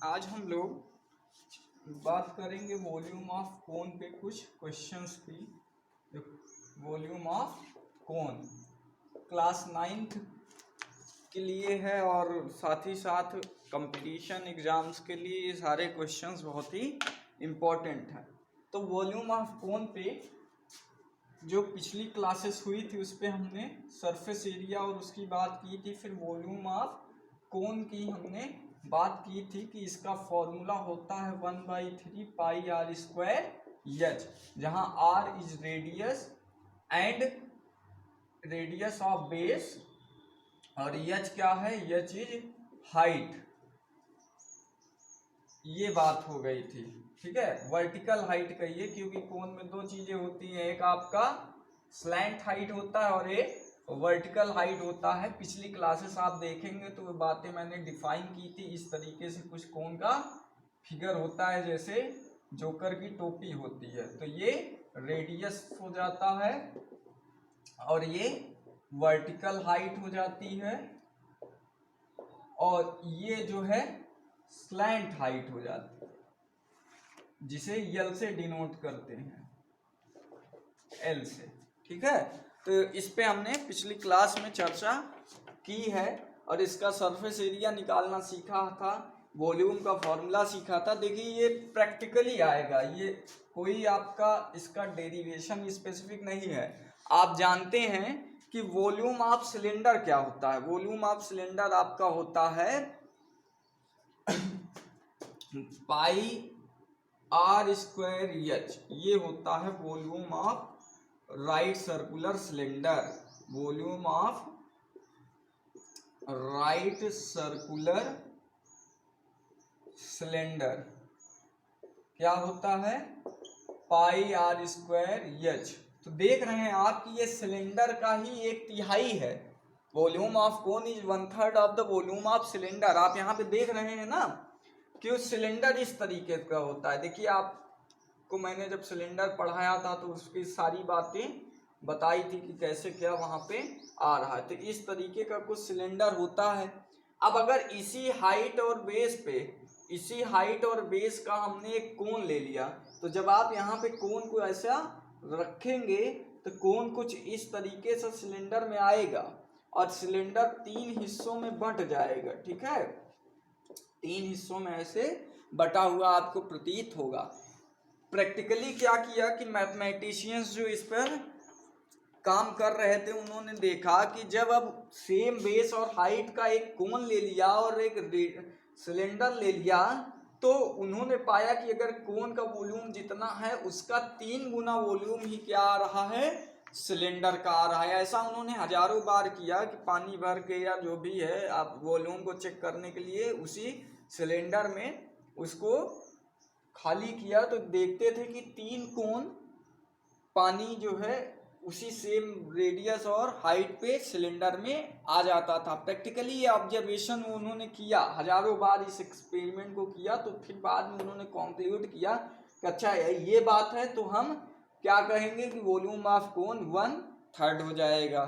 आज हम लोग बात करेंगे वॉल्यूम ऑफ कोन पे कुछ क्वेश्चंस की। Volume of cone class 9th के लिए है और साथ ही साथ कंपटीशन एग्जाम्स के लिए ये सारे क्वेश्चंस बहुत ही इम्पोर्टेंट हैं। तो वॉल्यूम ऑफ कोन पे जो पिछली क्लासेस हुई थी उस पे हमने सरफेस एरिया और उसकी बात की थी। फिर वॉल्यूम ऑफ कोन की हमने बात की थी कि इसका फॉर्मूला होता है 1/3 पाई आर स्क्वायर एच, जहां r is radius and radius of base और एच क्या है, एच इज हाइट। ये बात हो गई थी, ठीक है। वर्टिकल हाइट कहिए क्योंकि कोन में दो चीजें होती हैं, एक आपका स्लैंट हाइट होता है और एक वर्टिकल हाइट होता है। पिछली क्लासेस आप देखेंगे तो वो बातें मैंने डिफाइन की थी। इस तरीके से कुछ कोन का फिगर होता है जैसे जोकर की टोपी होती है, तो ये रेडियस हो जाता है और ये वर्टिकल हाइट हो जाती है और ये जो है स्लैंट हाइट हो जाती है, जिसे यल से डिनोट करते हैं, एल से, ठीक है। तो इस पे हमने पिछली क्लास में चर्चा की है और इसका सरफेस एरिया निकालना सीखा था, वॉल्यूम का फॉर्मूला सीखा था। देखिए ये प्रैक्टिकली आएगा, ये कोई आपका इसका डेरिवेशन स्पेसिफिक नहीं है। आप जानते हैं कि वॉल्यूम ऑफ सिलेंडर क्या होता है। वॉल्यूम ऑफ सिलेंडर आपका होता है पाई आर स्क्वायर एच, ये होता है volume of right circular cylinder. Volume of right circular cylinder क्या होता है, पाई आर स्क्वायर एच। तो देख रहे हैं आप कि ये सिलेंडर का ही एक तिहाई है। Volume of cone is 1/3 of the volume of cylinder. आप यहाँ पे देख रहे हैं ना कि सिलेंडर इस तरीके का होता है। देखिए आपको मैंने जब सिलेंडर पढ़ाया था तो उसकी सारी बातें बताई थी कि कैसे क्या वहां पे आ रहा है। तो इस तरीके का कुछ सिलेंडर होता है। अब अगर इसी हाइट और बेस का हमने एक कोन ले लिया, तो जब आप यहाँ पे कोन को ऐसा रखेंगे तो कोन कुछ इस तरीके से सिलेंडर में आएगा और सिलेंडर 3 हिस्सों में बंट जाएगा, ठीक है। 3 हिस्सों में ऐसे बटा हुआ आपको प्रतीत होगा। प्रैक्टिकली क्या किया कि मैथमेटिशियंस जो इस पर काम कर रहे थे उन्होंने देखा कि जब अब सेम बेस और हाइट का एक कोन ले लिया और एक सिलेंडर ले लिया, तो उन्होंने पाया कि अगर कोन का वॉल्यूम जितना है उसका 3 गुना वॉल्यूम ही क्या आ रहा है, सिलेंडर का आ रहा है। ऐसा उन्होंने हजारों बार किया कि पानी भर के या जो भी है आप वॉल्यूम को चेक करने के लिए उसी सिलेंडर में उसको खाली किया, तो देखते थे कि 3 कोन पानी जो है उसी सेम रेडियस और हाइट पे सिलेंडर में आ जाता था। प्रैक्टिकली ये ऑब्जर्वेशन उन्होंने किया, हजारों बार इस एक्सपेरिमेंट को किया, तो फिर बाद में उन्होंने कंक्लूड किया कि अच्छा ये बात है तो हम क्या कहेंगे कि वॉल्यूम ऑफ कोन 1/3 हो जाएगा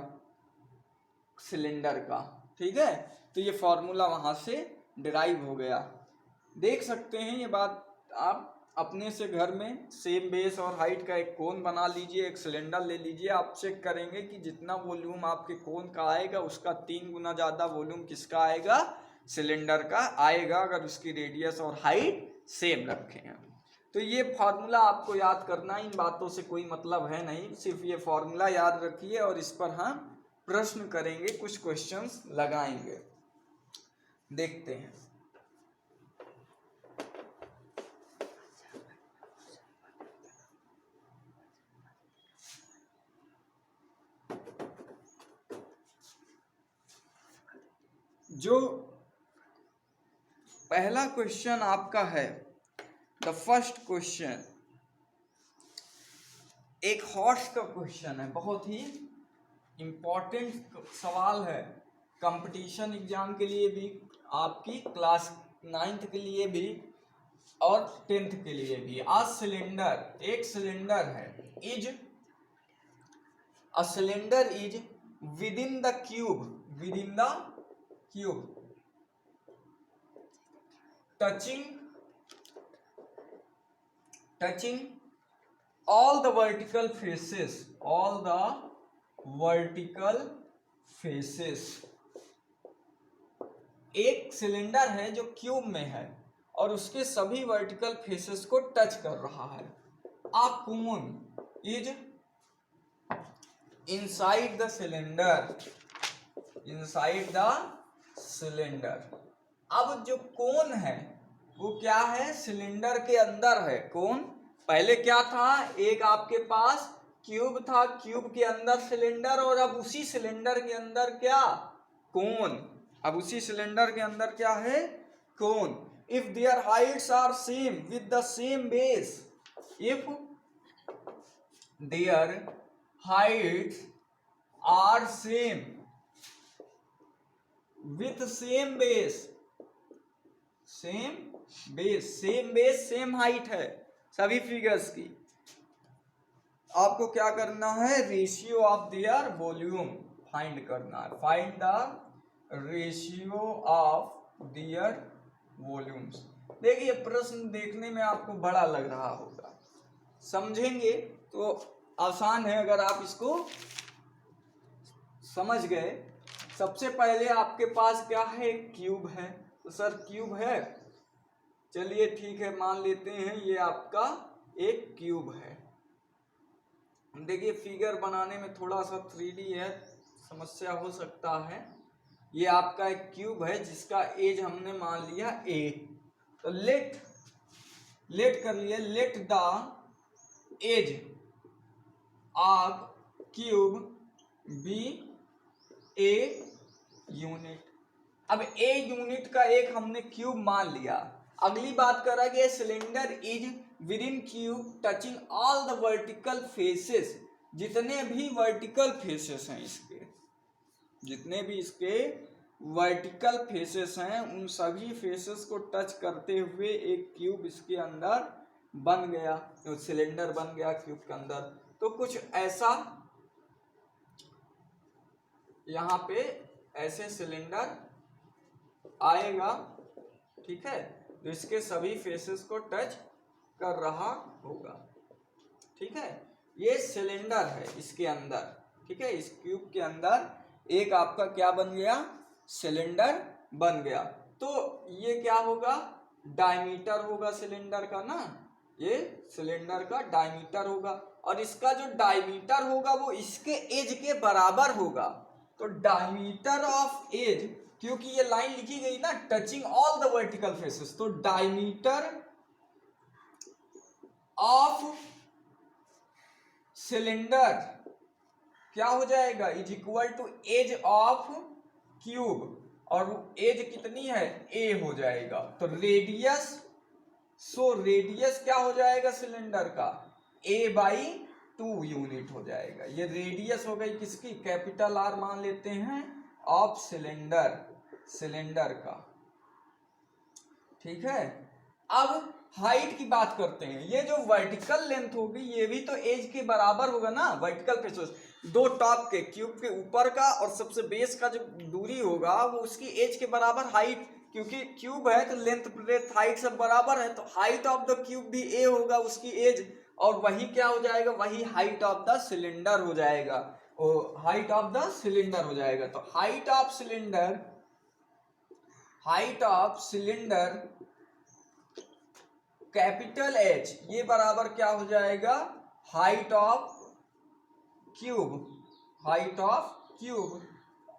सिलेंडर का, ठीक है। तो ये फॉर्मूला वहां से डिराइव हो गया। देख सकते हैं ये बात आप अपने से घर में सेम बेस और हाइट का एक कोन बना लीजिए, एक सिलेंडर ले लीजिए। आप चेक करेंगे कि जितना वॉल्यूम आपके कोन का आएगा उसका 3 गुना ज़्यादा वॉल्यूम किसका आएगा, सिलेंडर का आएगा, अगर उसकी रेडियस और हाइट सेम रखें। तो ये फॉर्मूला आपको याद करना, इन बातों से कोई मतलब है नहीं, सिर्फ ये फॉर्मूला याद रखिए और इस पर हम प्रश्न करेंगे, कुछ क्वेश्चंस लगाएंगे। देखते हैं। जो पहला क्वेश्चन आपका है, द फर्स्ट क्वेश्चन एक हॉर्स का क्वेश्चन है, बहुत ही इंपॉर्टेंट सवाल है कंपटीशन एग्जाम के लिए भी, आपकी क्लास 9th के लिए भी और 10th के लिए भी। एक सिलेंडर है, a cylinder is with in the cube touching all the vertical faces, एक सिलेंडर है जो क्यूब में है और उसके सभी वर्टिकल फेसेस को टच कर रहा है। A cone is inside the cylinder। अब जो कोन है वो क्या है, सिलेंडर के अंदर है। कोन पहले क्या था, एक आपके पास क्यूब था, क्यूब के अंदर सिलेंडर, और अब उसी सिलेंडर के अंदर क्या, कोन। अब उसी सिलेंडर के अंदर क्या है, cone. If their heights are same with the same base, if their heights are same with same base, same height है सभी फिगर्स की। आपको क्या करना है, ratio of their volume find करना है। Find the ratio of their volumes. देखिए प्रश्न देखने में आपको बड़ा लग रहा होगा, समझेंगे तो आसान है अगर आप इसको समझ गए। सबसे पहले आपके पास क्या है, क्यूब है। तो सर क्यूब है, चलिए ठीक है, मान लेते हैं ये आपका एक क्यूब है। देखिए फिगर बनाने में थोड़ा सा 3D है, समस्या हो सकता है। ये आपका एक क्यूब है जिसका एज हमने मान लिया a। तो लेट कर लिए, let the edge of cube be a unit. अब a यूनिट का एक हमने क्यूब मान लिया। अगली बात कर रहा है कि cylinder is with in cube touching all the vertical faces. जितने भी वर्टिकल फेसेस हैं इसके, जितने भी इसके वर्टिकल फेसेस हैं उन सभी फेसेस को टच करते हुए एक क्यूब इसके अंदर बन गया, तो सिलेंडर बन गया क्यूब के अंदर। तो कुछ ऐसा यहाँ पे ऐसे सिलेंडर आएगा, ठीक है, तो इसके सभी फेसेस को टच कर रहा होगा, ठीक है। ये सिलेंडर है इसके अंदर, ठीक है, इस क्यूब के अंदर एक आपका क्या बन गया, सिलेंडर बन गया। तो ये क्या होगा, डायमीटर होगा सिलेंडर का ना, ये सिलेंडर का डायमीटर होगा, और इसका जो डायमीटर होगा वो इसके एज के बराबर होगा। तो डायमीटर ऑफ एज, क्योंकि ये लाइन लिखी गई ना touching all the vertical faces, तो डायमीटर ऑफ सिलेंडर क्या हो जाएगा, is equal to edge of cube, और एज कितनी है, a हो जाएगा। तो रेडियस, रेडियस क्या हो जाएगा सिलेंडर का, a/2 यूनिट हो जाएगा। ये रेडियस हो गई किसकी, कैपिटल R मान लेते हैं, ऑफ सिलेंडर का, ठीक है। अब हाइट की बात करते हैं। ये जो वर्टिकल लेंथ होगी ये भी तो एज के बराबर होगा ना, वर्टिकल फेसेस, दो टॉप के, क्यूब के ऊपर का और सबसे बेस का जो दूरी होगा वो उसकी एज के बराबर हाइट, क्योंकि क्यूब है तो लेंथ ब्रेथ हाइट सब बराबर है, तो हाइट ऑफ द क्यूब भी a होगा उसकी एज, और वही क्या हो जाएगा, वही हाइट ऑफ द सिलेंडर हो जाएगा, हाइट ऑफ द सिलेंडर हो जाएगा। तो height of cylinder capital H ये बराबर क्या हो जाएगा, हाइट ऑफ क्यूब,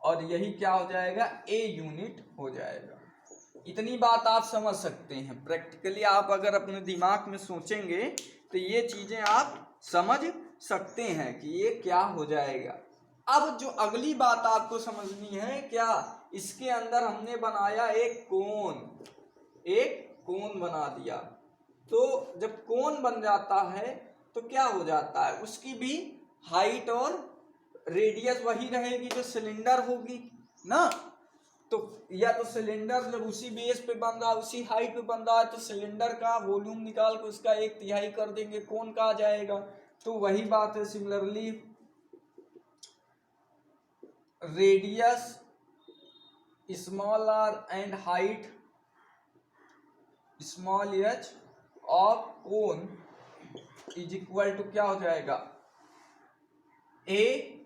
और यही क्या हो जाएगा, a यूनिट हो जाएगा। इतनी बात आप समझ सकते हैं। प्रैक्टिकली आप अगर अपने दिमाग में सोचेंगे तो ये चीजें आप समझ सकते हैं कि ये क्या हो जाएगा। अब जो अगली बात आपको समझनी है, क्या इसके अंदर हमने बनाया एक कोन बना दिया। तो जब कोन बन जाता है तो क्या हो जाता है, उसकी भी हाइट और रेडियस वही रहेगी जो सिलेंडर होगी ना। तो या तो सिलेंडर जब उसी बेस पे बन रहा है, उसी हाइट पे बन रहा है, तो सिलेंडर का वॉल्यूम निकाल के उसका 1/3 कर देंगे, कोन का आ जाएगा। तो वही बात है, similarly radius small r and height small h of cone is equal to क्या हो जाएगा, ए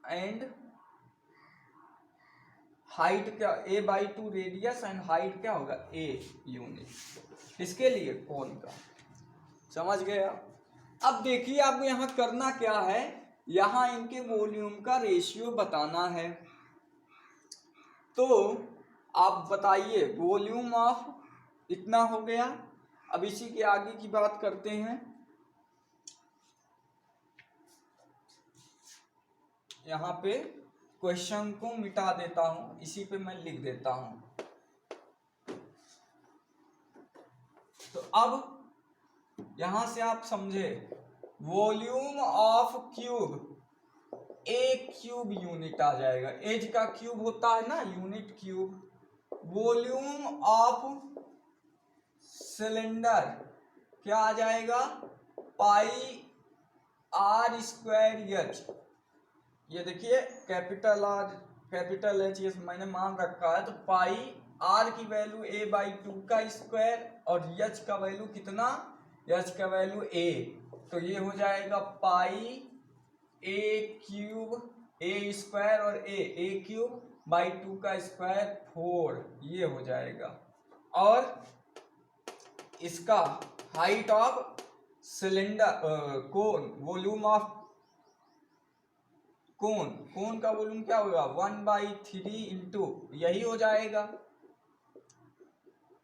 एंड हाइट क्या, a by 2 radius and height क्या होगा, a यूनिट, इसके लिए कोन का। समझ गए आप? अब देखिए आपको यहाँ करना क्या है, यहाँ इनके वॉल्यूम का रेशियो बताना है। तो आप बताइए वॉल्यूम ऑफ इतना हो गया। अब इसी के आगे की बात करते हैं। यहाँ पे क्वेश्चन को मिटा देता हूं, इसी पे मैं लिख देता हूं। तो अब यहां से आप समझे, volume of cube, a cube unit आ जाएगा। एज का क्यूब होता है ना, unit cube. Volume of cylinder क्या आ जाएगा, पाई आर स्क्वायर एच। ये देखिए कैपिटल आर कैपिटल एच ये मैंने मान रखा है। तो पाई आर की वैल्यू ए बाई 2 का स्क्वायर और एच का वैल्यू कितना, एच का वैल्यू ए। तो ये हो जाएगा पाई ए क्यूब, ए स्क्वायर और ए क्यूब बाई 2 का स्क्वायर 4, ये हो जाएगा। और इसका height of cylinder cone, volume of cone का वॉल्यूम क्या होगा, 1/3 इंटू यही हो जाएगा।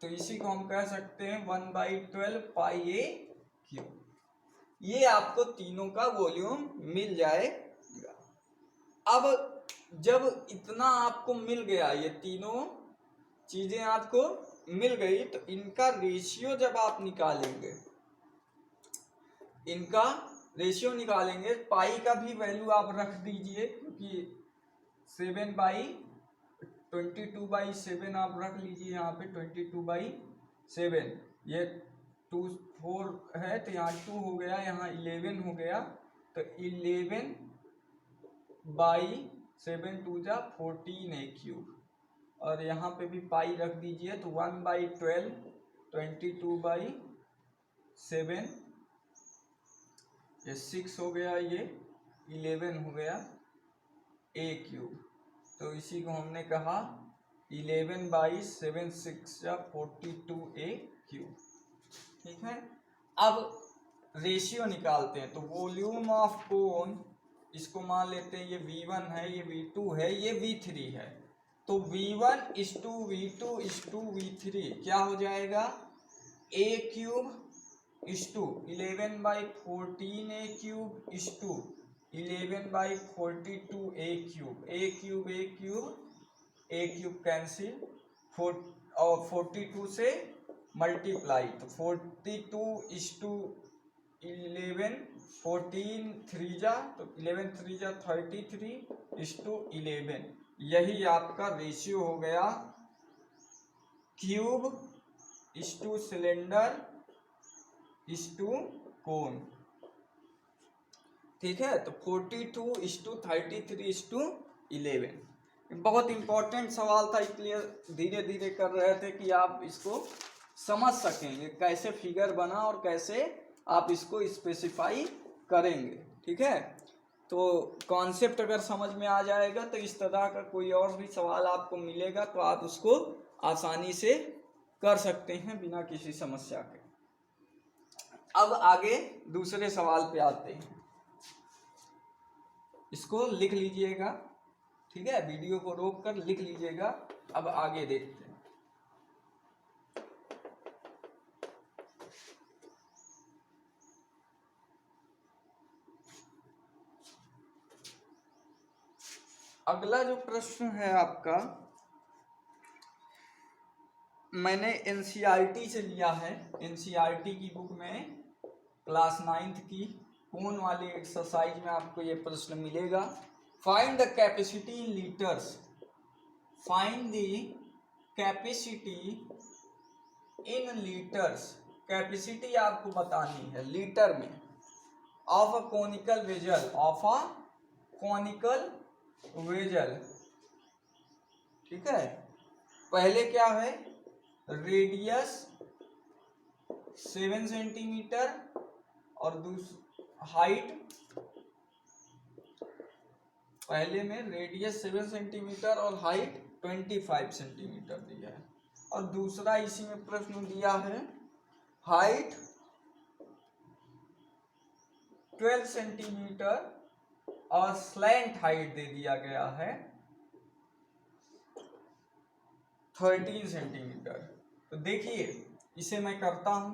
तो इसी को हम कह सकते हैं 1/12 पाई ए क्यूब। ये आपको तीनों का वॉल्यूम मिल जाएगा। अब जब इतना आपको मिल गया, ये तीनों चीजें आपको मिल गई, तो इनका रेशियो जब आप निकालेंगे, इनका रेशियो निकालेंगे, पाई का भी वैल्यू आप रख दीजिए, क्योंकि 7/22/7 आप रख लीजिए यहाँ पे। 22/7 ये 2 4 है, तो यहाँ 2 हो गया, यहाँ 11 हो गया। तो 11/7 2 जा 14 ए क्यूब। और यहाँ पे भी पाई रख दीजिए, तो 1/12 22/7 ये 6 हो गया, ये 11 हो गया ए क्यूब। तो इसी को हमने कहा 11/7 6 या 42 ए क्यूब। ठीक है। अब रेशियो निकालते हैं। तो वॉल्यूम ऑफ कोन, इसको मान लेते हैं ये V1 है, ये V2 है, ये V3 है। तो V1:V2:V3 क्या हो जाएगा, a cube is to 11/14 a cube is to 11/42 a cube. A cube a cube a cube cancel, और 42 से मल्टीप्लाई, तो 42:11 14 3 जा, तो 11 3 जा 33:11। यही आपका रेशियो हो गया क्यूब इस टू सिलेंडर इस टू कोन। ठीक है। तो 42:33:11 बहुत इंपॉर्टेंट सवाल था, इसलिए धीरे धीरे कर रहे थे कि आप इसको समझ सकेंगे कैसे फिगर बना और कैसे आप इसको स्पेसिफाई करेंगे। ठीक है। तो कॉन्सेप्ट अगर समझ में आ जाएगा, तो इस तरह का कोई और भी सवाल आपको मिलेगा तो आप उसको आसानी से कर सकते हैं बिना किसी समस्या के। अब आगे दूसरे सवाल पे आते हैं। इसको लिख लीजिएगा। ठीक है, वीडियो को रोक कर लिख लीजिएगा। अब आगे देखते हैं। अगला जो प्रश्न है आपका, मैंने एनसीईआरटी से लिया है। एनसीईआरटी की बुक में क्लास 9th की कोन वाली एक्सरसाइज में आपको ये प्रश्न मिलेगा। Find the capacity in litres. Find the capacity in litres. Capacity आपको बतानी है लीटर में of a conical vessel, of a conical vessel. ठीक है। पहले क्या है, रेडियस 7 सेंटीमीटर और हाइट, पहले में रेडियस 7 सेंटीमीटर और हाइट 25 सेंटीमीटर दिया है। और दूसरा इसी में प्रश्न दिया है हाइट 12 सेंटीमीटर और स्लैंट हाइट दे दिया गया है 13 सेंटीमीटर। तो देखिए इसे मैं करता हूं,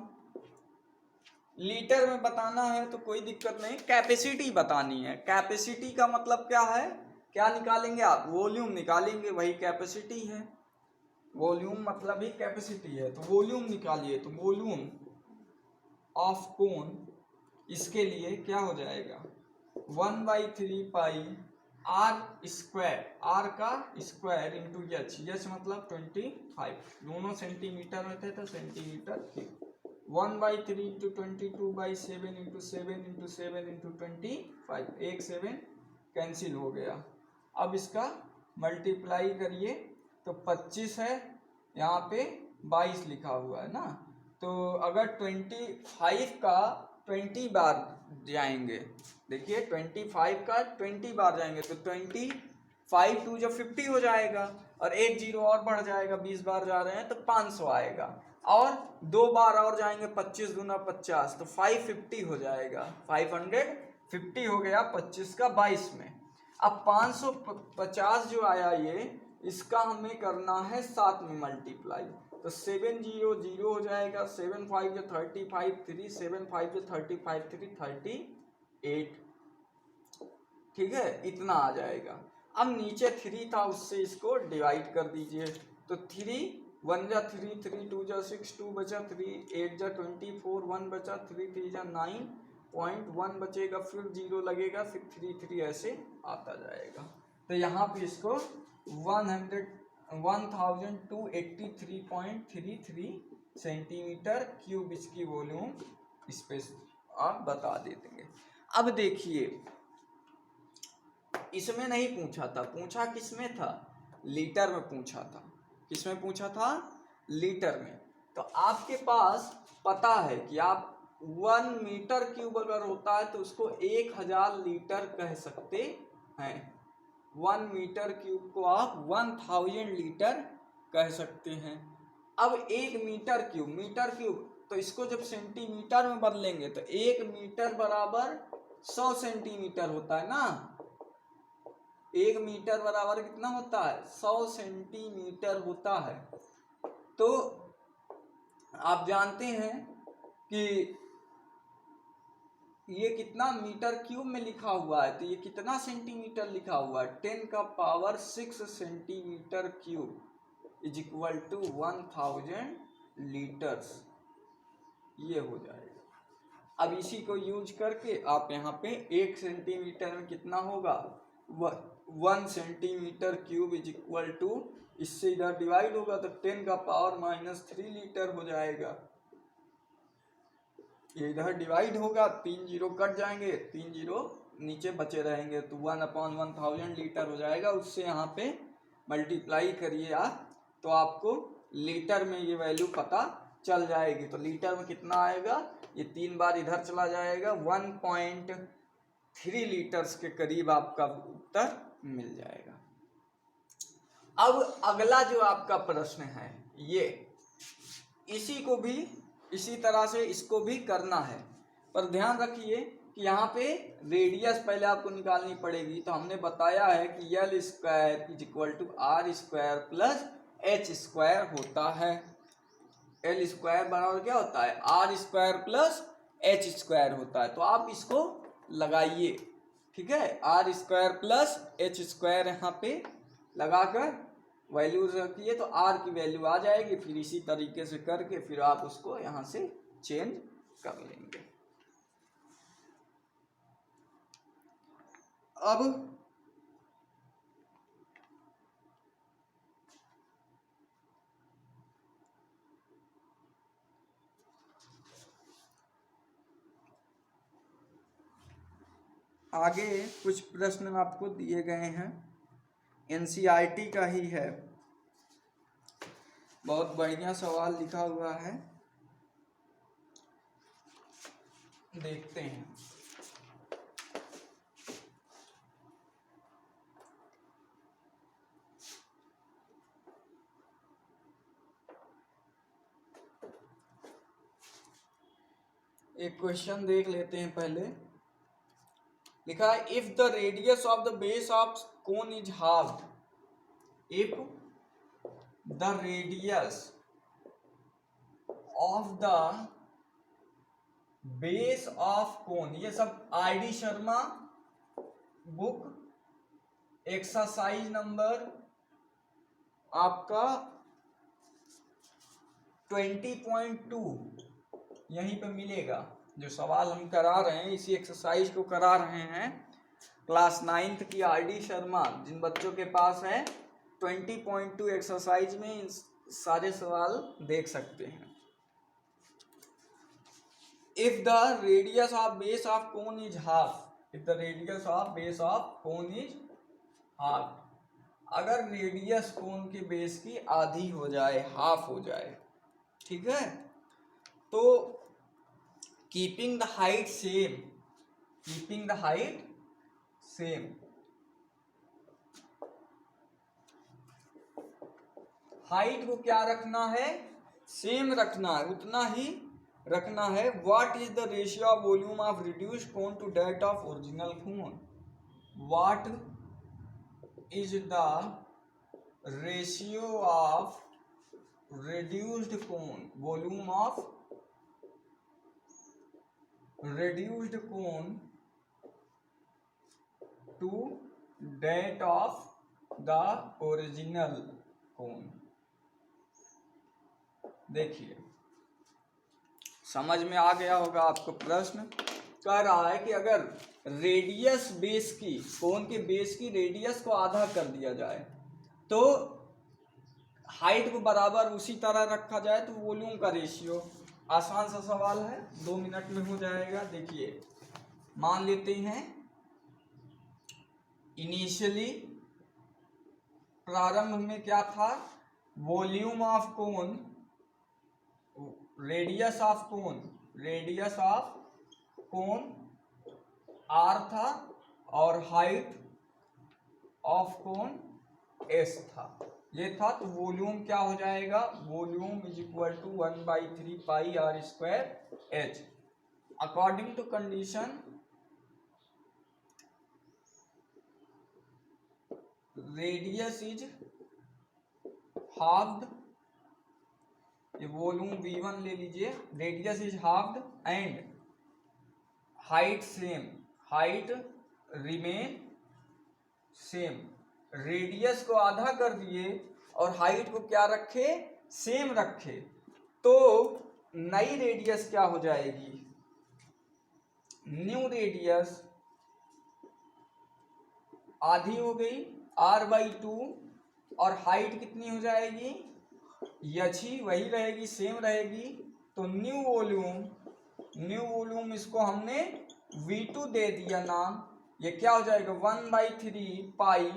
लीटर में बताना है तो कोई दिक्कत नहीं, कैपेसिटी बतानी है। कैपेसिटी का मतलब क्या है, क्या निकालेंगे आप, वॉल्यूम निकालेंगे, वही कैपेसिटी है। वॉल्यूम मतलब ही कैपेसिटी है, तो वॉल्यूम निकालिए। तो वॉल्यूम ऑफ कोन, इसके लिए क्या हो जाएगा 1/3 पाई आर स्क्वायर, आर का स्क्वायर इंटू एच, एच मतलब 25, दोनों सेंटीमीटर में थे तो centimetre cube, 1/3 into 22/7 into 7 into 7 into 25, एक 7 कैंसिल हो गया। अब इसका मल्टीप्लाई करिए तो 25 है, यहाँ पे 22 लिखा हुआ है ना, तो अगर 25 का 20 बार जाएंगे, देखिए 25 का 20 बार जाएंगे तो 25 2 जब 50 हो जाएगा, और एक जीरो और बढ़ जाएगा, 20 बार जा रहे हैं तो 500 आएगा, और 2 बार और जाएंगे 25 दूना 50 तो 550 हो जाएगा, 550 हो गया 25 का 22 में। अब 550 जो आया ये, इसका हमें करना है 7 में मल्टीप्लाई, तो 7 0 0 हो जाएगा, 7 5 जो 35 3, 7 5 जो 35 3 38, ठीक है, इतना आ जाएगा। अब नीचे 3 था उससे इसको डिवाइड कर दीजिए, तो 3 1 जा 3, 3 2 जा 6, 2 बचा 3, 8 जा 24, 1 बचा 3 3 जा 9.1 बचेगा, फिर 0 लगेगा, फिर 3 3 ऐसे आता जाएगा। तो यहाँ पे इसको 1283.33 सेंटीमीटर क्यूब इसकी वॉल्यूम स्पेस आप बता देंगे। अब देखिए इसमें नहीं पूछा था, पूछा किसमें था, लीटर में पूछा था। किसमें पूछा था, लीटर में। तो आपके पास पता है कि आप 1 मीटर क्यूब अगर होता है तो उसको 1000 लीटर कह सकते हैं। 1 मीटर क्यूब को आप 1000 लीटर कह सकते हैं। अब 1 मीटर क्यूब तो इसको जब सेंटीमीटर में बदलेंगे तो 1 मीटर बराबर 100 सेंटीमीटर होता है ना। 1 मीटर बराबर कितना होता है, 100 सेंटीमीटर होता है। तो आप जानते हैं कि ये कितना मीटर क्यूब में लिखा हुआ है, तो ये कितना सेंटीमीटर लिखा हुआ है, 10 का power 6 centimetre cube is equal to 1000 litres, ये हो जाएगा। अब इसी को यूज करके आप यहाँ पे 1 सेंटीमीटर में कितना होगा, 1 centimetre cube is equal to, इससे इधर डिवाइड होगा तो 10 का पावर -3 लीटर हो जाएगा। ये इधर डिवाइड होगा, 3 जीरो कट जाएंगे, 3 जीरो नीचे बचे रहेंगे, तो 1/1000 लीटर हो जाएगा। उससे यहाँ पे मल्टीप्लाई करिए आप, तो आपको लीटर में ये वैल्यू पता चल जाएगी। तो लीटर में कितना आएगा, ये 3 बार इधर चला जाएगा, 1.3 लीटर्स के करीब आपका उत्तर मिल जाएगा। अब अगला जो आपका प्रश्न है, ये इसी को भी इसी तरह से इसको भी करना है, पर ध्यान रखिए कि यहाँ पे रेडियस पहले आपको निकालनी पड़ेगी। तो हमने बताया है कि L square is equal to R square plus H square होता है। L स्क्वायर बराबर क्या होता है, R square plus H square होता है। तो आप इसको लगाइए, ठीक है, R square plus H square यहाँ पे लगाकर वैल्यू रखिए तो R की वैल्यू आ जाएगी। फिर इसी तरीके से करके फिर आप उसको यहाँ से चेंज कर लेंगे। अब आगे कुछ प्रश्न आपको दिए गए हैं, NCERT का ही है। बहुत बढ़िया सवाल लिखा हुआ है, देखते हैं। एक क्वेश्चन देख लेते हैं पहले। लिखा है if the radius of the base of cone is halved, if the radius of the base of cone, ये सब ID Sharma book exercise number आपका 20.2 यहीं पे मिलेगा। जो सवाल हम करा रहे हैं, इसी एक्सरसाइज को करा रहे हैं क्लास 9th की आरडी शर्मा। जिन बच्चों के पास है 20.2 एक्सरसाइज में सारे सवाल देख सकते हैं। If the radius of base of cone is half, if the radius of base of cone is half, अगर रेडियस कोन के बेस की आधी हो जाए, हाफ हो जाए, ठीक है, तो keeping the height same, keeping the height same, height को क्या रखना है, सेम रखना है, उतना ही रखना है। What is the ratio of volume of reduced cone to that of original cone, what is the ratio of reduced cone, volume of reduced cone to that of the original cone। देखिए समझ में आ गया होगा आपको। प्रश्न कह रहा है कि अगर रेडियस बेस की, कोन के बेस की रेडियस को आधा कर दिया जाए तो हाइट को बराबर उसी तरह रखा जाए तो वॉल्यूम का रेशियो। आसान सा सवाल है, 2 मिनट में हो जाएगा। देखिए मान लेते हैं इनिशियली प्रारंभ में क्या था, volume of cone, radius of cone, radius of cone r था और हाइट ऑफ कोन s था, ये था। तो वॉल्यूम क्या हो जाएगा, volume is equal to 1/3 pi r square h। According to condition radius is halved, ये वॉल्यूम v1 ले लीजिए, radius is halved and height same, height remain same. रेडियस को आधा कर दिए और हाइट को क्या रखे, सेम रखे, तो नई रेडियस क्या हो जाएगी, न्यू रेडियस आधी हो गई r/2 और हाइट कितनी हो जाएगी, यही वही रहेगी, सेम रहेगी। तो न्यू वॉल्यूम इसको हमने v2 दे दिया नाम, ये क्या हो जाएगा 1/3 पाई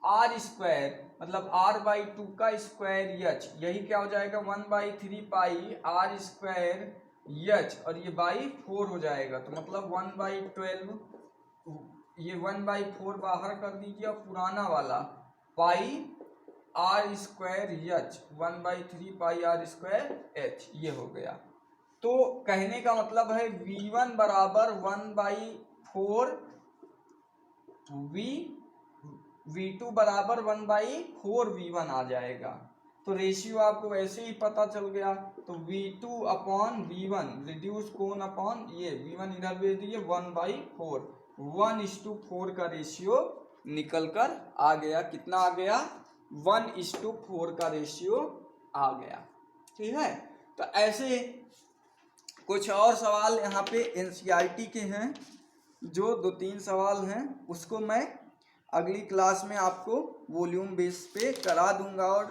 r स्क्वायर, मतलब r/2 का स्क्वायर h, यही क्या हो जाएगा 1/3 पाई r स्क्वायर h, और ये बाई 4 हो जाएगा। तो मतलब 1/12, ये 1/4 बाहर कर दीजिए और पुराना वाला पाई r square h, 1/3 pi r square h, ये हो गया। तो कहने का मतलब है v1 बराबर 1/4, v2 बराबर 1/4 v1 आ जाएगा। तो रेशियो आपको वैसे ही पता चल गया। तो v2 अपॉन v1, रिड्यूस कोन अपॉन ये v1 इधर भेज दिए, 1/4, 1:4 का रेशियो निकल कर आ गया। कितना आ गया, 1:4 का रेशियो आ गया। ठीक है, तो ऐसे कुछ और सवाल यहाँ पे एनसीईआरटी के हैं, जो 2-3 सवाल हैं, उसको मैं अगली क्लास में आपको वॉल्यूम बेस पे करा दूंगा। और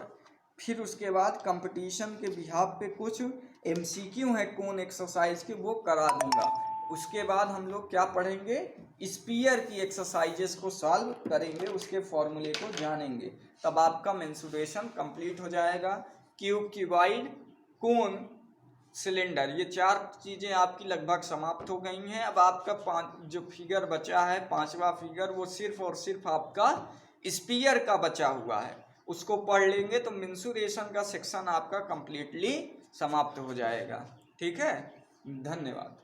फिर उसके बाद कंपटीशन के बिहाफ पे कुछ एमसीक्यू है कोन एक्सरसाइज के, वो करा दूंगा। उसके बाद हम लोग क्या पढ़ेंगे, स्पीयर की एक्सरसाइजेस को सॉल्व करेंगे, उसके फॉर्मूले को जानेंगे। तब आपका मेंसुरेशन कंप्लीट हो जाएगा क्यूब, क्यूबाइड, कोन, सिलेंडर, ये 4 चीज़ें आपकी लगभग समाप्त हो गई हैं। अब आपका जो फिगर बचा है 5वां फिगर, वो सिर्फ और सिर्फ आपका स्पीयर का बचा हुआ है। उसको पढ़ लेंगे तो मेंसुरेशन का सेक्शन आपका कंप्लीटली समाप्त हो जाएगा। ठीक है, धन्यवाद।